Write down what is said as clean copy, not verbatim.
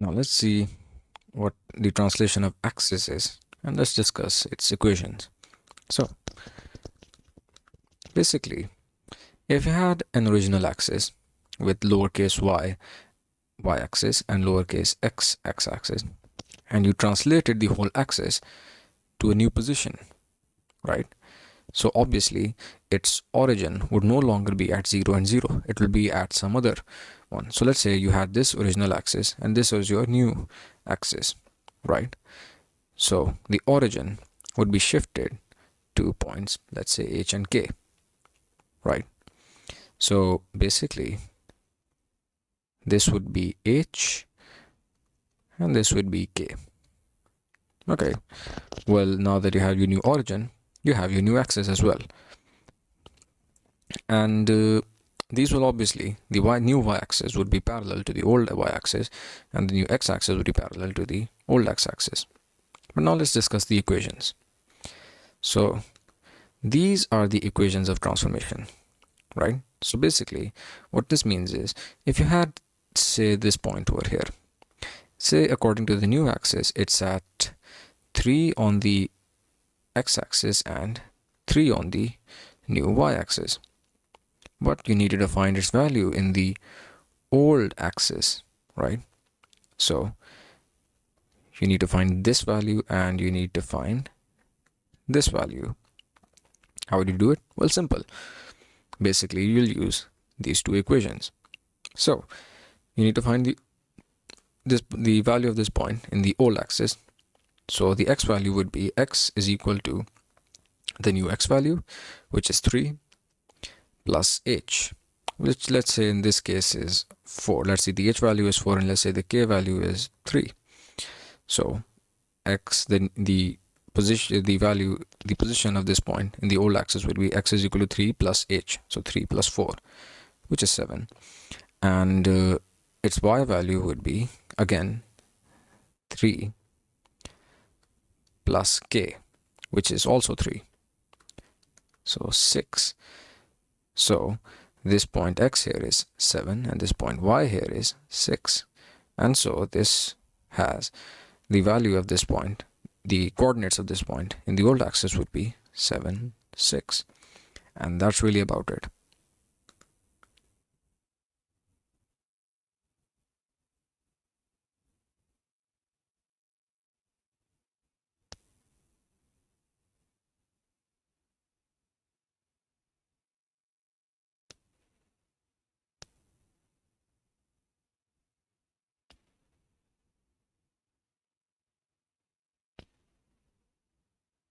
Now let's see what the translation of axis is, and let's discuss its equations. So basically, if you had an original axis with lowercase y-axis, and lowercase x-axis, and you translated the whole axis to a new position, right? So obviously its origin would no longer be at 0 and 0. It will be at some other one. So let's say you had this original axis and this was your new axis, right? So the origin would be shifted to points, let's say h and k, right? So basically this would be h and this would be k. Okay, well, now that you have your new origin, you have your new axis as well. And these will obviously, the new y-axis would be parallel to the old y-axis, and the new x-axis would be parallel to the old x-axis. But now let's discuss the equations. So these are the equations of transformation, right? So basically what this means is, if you had, say, this point over here, say according to the new axis it's at 3 on the x-axis and 3 on the new y-axis, but you needed to find its value in the old axis, right? So you need to find this value and you need to find this value. How would you do it? Well, simple. Basically, you'll use these two equations. So you need to find the value of this point in the old axis. So the x value would be x is equal to the new x value, which is 3, plus h, which let's say in this case is 4. Let's say the h value is 4 and let's say the k value is 3. So x, the position of this point in the old axis would be x is equal to 3 plus h, so 3 plus 4, which is 7. And its y value would be again 3 plus k, which is also 3, so 6. So this point x here is 7 and this point y here is 6, and so this has the value of this point, the coordinates of this point in the old axis would be 7, 6, and that's really about it.